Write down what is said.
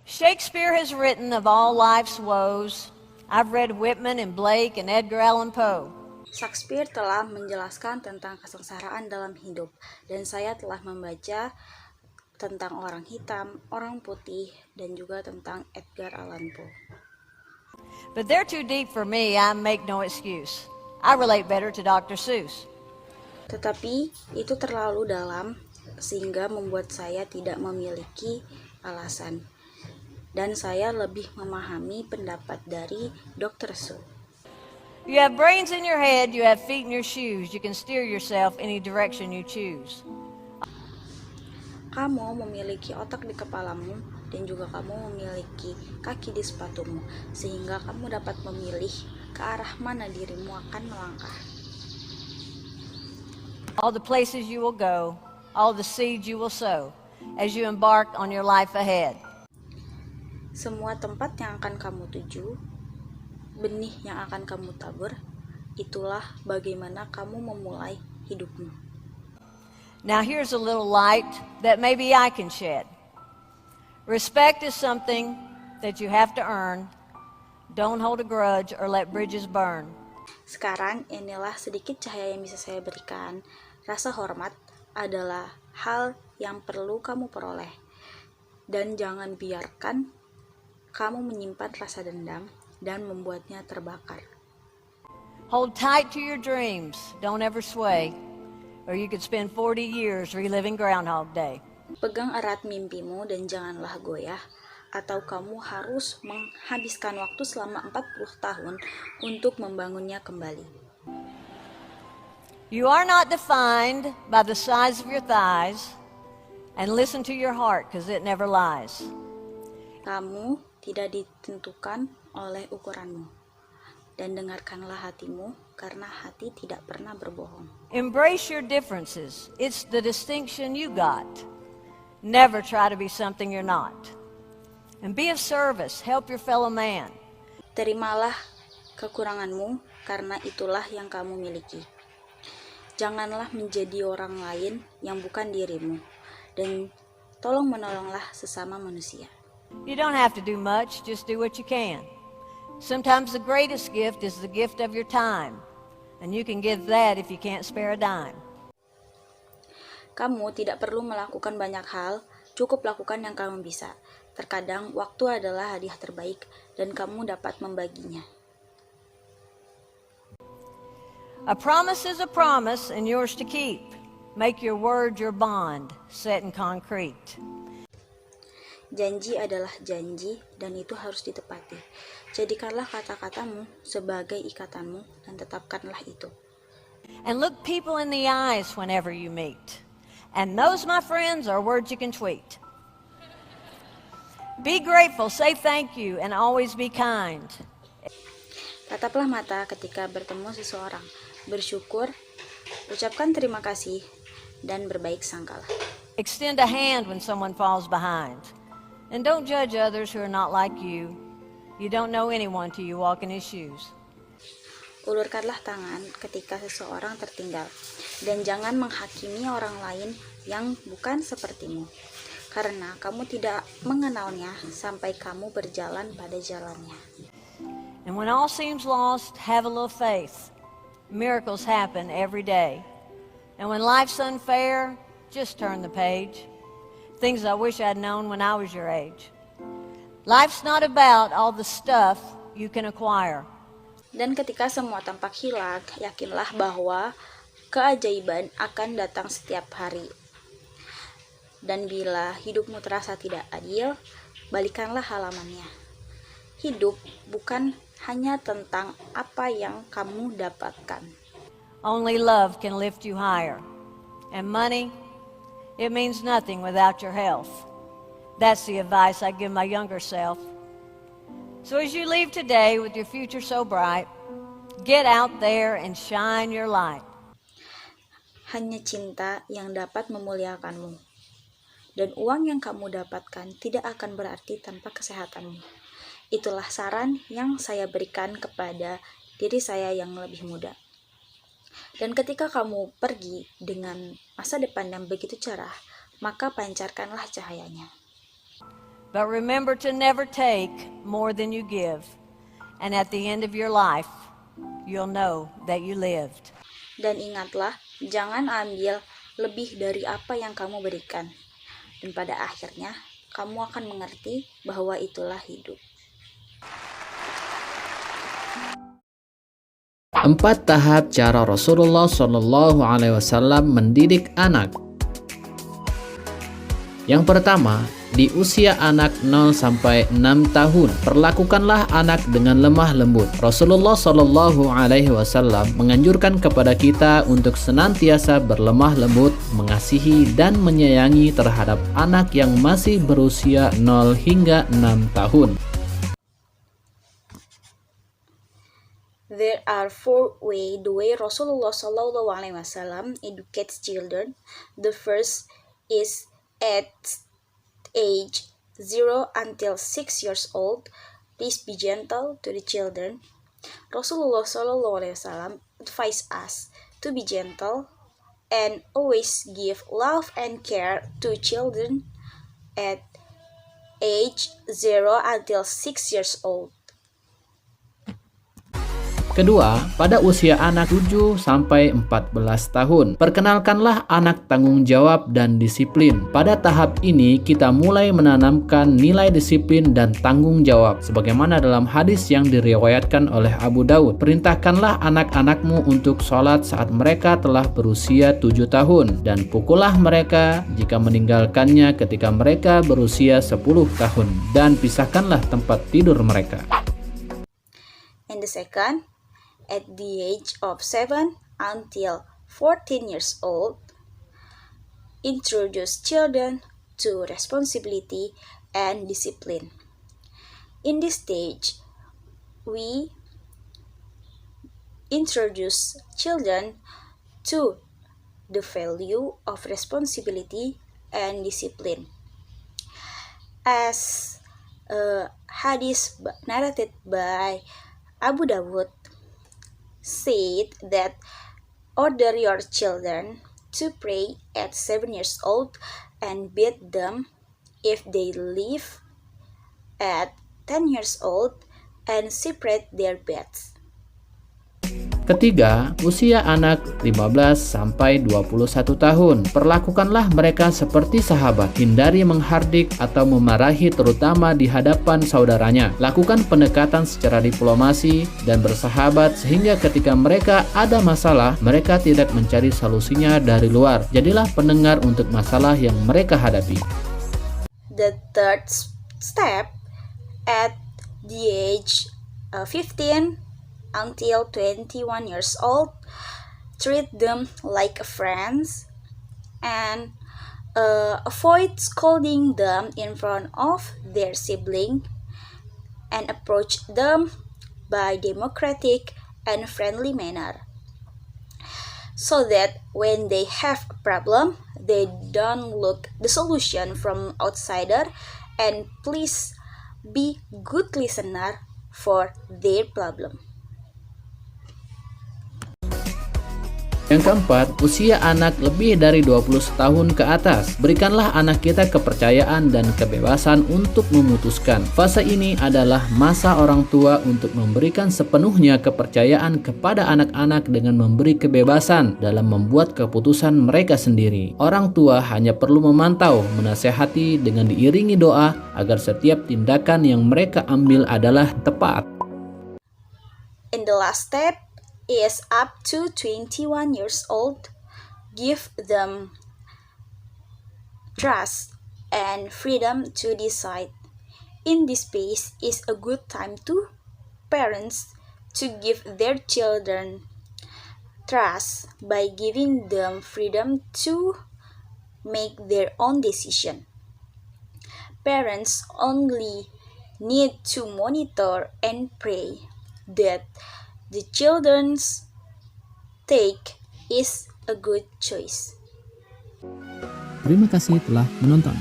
Shakespeare has written of all life's woes. I've read Whitman and Blake and Edgar Allan Poe. Shakespeare telah menjelaskan tentang kesengsaraan dalam hidup, dan saya telah membaca tentang orang hitam, orang putih, dan juga tentang Edgar Allan Poe. But they're too deep for me. I make no excuse. I relate better to Dr. Seuss. Tetapi itu terlalu dalam sehingga membuat saya tidak memiliki alasan. Dan saya lebih memahami pendapat dari Dr. Seuss. You have brains in your head, you have feet in your shoes. You can steer yourself any direction you choose. Kamu memiliki otak di kepalamu dan juga kamu memiliki kaki di sepatumu, sehingga kamu dapat memilih ke arah mana dirimu akan melangkah. All the places you will go, all the seeds you will sow as you embark on your life ahead. Semua tempat yang akan kamu tuju, benih yang akan kamu tabur, itulah bagaimana kamu memulai hidupmu. Now here's a little light that maybe I can shed. Respect is something that you have to earn. Don't hold a grudge or let bridges burn. Sekarang inilah sedikit cahaya yang bisa saya berikan. Rasa hormat adalah hal yang perlu kamu peroleh. Dan jangan biarkan kamu menyimpan rasa dendam dan membuatnya terbakar. Hold tight to your dreams. Don't ever sway, or you could spend 40 years reliving Groundhog Day. Pegang erat mimpimu dan janganlah goyah, atau kamu harus menghabiskan waktu selama 40 tahun untuk membangunnya kembali. You are not defined by the size of your thighs, and listen to your heart because it never lies. Kamu tidak ditentukan oleh ukuranmu, dan dengarkanlah hatimu karena hati tidak pernah berbohong. Embrace your differences. It's the distinction you got. Never try to be something you're not. And be of service. Help your fellow man. Terimalah kekuranganmu karena itulah yang kamu miliki. Janganlah menjadi orang lain yang bukan dirimu, dan tolong menolonglah sesama manusia. You don't have to do much, just do what you can. Sometimes the greatest gift is the gift of your time, and you can give that if you can't spare a dime. Kamu tidak perlu melakukan banyak hal, cukup lakukan yang kamu bisa. Terkadang waktu adalah hadiah terbaik dan kamu dapat membaginya. A promise is a promise and yours to keep. Make your word your bond, set in concrete. Janji adalah janji dan itu harus ditepati. Jadikanlah kata-katamu sebagai ikatanmu dan tetapkanlah itu. And look people in the eyes whenever you meet. And those, my friends, are words you can tweet. Be grateful, say thank you, and always be kind. Tataplah mata ketika bertemu seseorang. Bersyukur, ucapkan terima kasih, dan berbaik sangkalah. Extend a hand when someone falls behind. And don't judge others who are not like you. You don't know anyone till you walk in his shoes. Ulurkanlah tangan ketika seseorang tertinggal, dan jangan menghakimi orang lain yang bukan sepertimu, karena kamu tidak mengenalnya sampai kamu berjalan pada jalannya. And when all seems lost, have a little faith. Miracles happen every day. And when life's unfair, just turn the page. Things I wish I'd known when I was your age. Life's not about all the stuff you can acquire. Dan ketika semua tampak hilang, yakinlah bahwa keajaiban akan datang setiap hari. Dan bila hidupmu terasa tidak adil, balikanlah halamannya. Hidup bukan hanya tentang apa yang kamu dapatkan. Only love can lift you higher. And money, it means nothing without your health. That's the advice I give my younger self. So as you leave today with your future so bright, get out there and shine your light. Hanya cinta yang dapat memuliakanmu. Dan uang yang kamu dapatkan tidak akan berarti tanpa kesehatanmu. Itulah saran yang saya berikan kepada diri saya yang lebih muda. Dan ketika kamu pergi dengan masa depan yang begitu cerah, maka pancarkanlah cahayanya. But remember to never take more than you give. And at the end of your life, you'll know that you lived. Dan ingatlah, jangan ambil lebih dari apa yang kamu berikan. Dan pada akhirnya, kamu akan mengerti bahwa itulah hidup. 4 tahap cara Rasulullah SAW mendidik anak. Yang pertama, di usia anak 0 sampai 6 tahun, perlakukanlah anak dengan lemah lembut. Rasulullah SAW menganjurkan kepada kita untuk senantiasa berlemah lembut, mengasihi dan menyayangi terhadap anak yang masih berusia 0 hingga 6 tahun. There are 4 ways the way Rasulullah SAW educates children. The first is at age 0 until 6 years old. Please be gentle to the children. Rasulullah SAW advised us to be gentle and always give love and care to children at age 0 until 6 years old. Kedua, pada usia anak 7 sampai 14 tahun, perkenalkanlah anak tanggung jawab dan disiplin. Pada tahap ini, kita mulai menanamkan nilai disiplin dan tanggung jawab. Sebagaimana dalam hadis yang diriwayatkan oleh Abu Daud, perintahkanlah anak-anakmu untuk sholat saat mereka telah berusia 7 tahun, dan pukullah mereka jika meninggalkannya ketika mereka berusia 10 tahun, dan pisahkanlah tempat tidur mereka. And the second, at the age of 7 until 14 years old, introduce children to responsibility and discipline. In this stage, we introduce children to the value of responsibility and discipline. As a hadith narrated by Abu Dawud said that order your children to pray at 7 years old and beat them if they leave at 10 years old and separate their beds. Ketiga, usia anak 15 sampai 21 tahun. Perlakukanlah mereka seperti sahabat. Hindari menghardik atau memarahi terutama di hadapan saudaranya. Lakukan pendekatan secara diplomasi dan bersahabat sehingga ketika mereka ada masalah, mereka tidak mencari solusinya dari luar. Jadilah pendengar untuk masalah yang mereka hadapi. The third step, at the age 15 until 21 years old, treat them like friends and avoid scolding them in front of their sibling and approach them by democratic and friendly manner, so that when they have a problem, they don't look the solution from outsider, and please be good listener for their problem. Yang keempat, usia anak lebih dari 20 tahun ke atas. Berikanlah anak kita kepercayaan dan kebebasan untuk memutuskan. Fase ini adalah masa orang tua untuk memberikan sepenuhnya kepercayaan kepada anak-anak dengan memberi kebebasan dalam membuat keputusan mereka sendiri. Orang tua hanya perlu memantau, menasehati dengan diiringi doa agar setiap tindakan yang mereka ambil adalah tepat. In the last step is up to 21 years old, give them trust and freedom to decide. In this space is a good time to parents to give their children trust by giving them freedom to make their own decision. Parents only need to monitor and pray that the children's take is a good choice. Terima kasih telah menonton.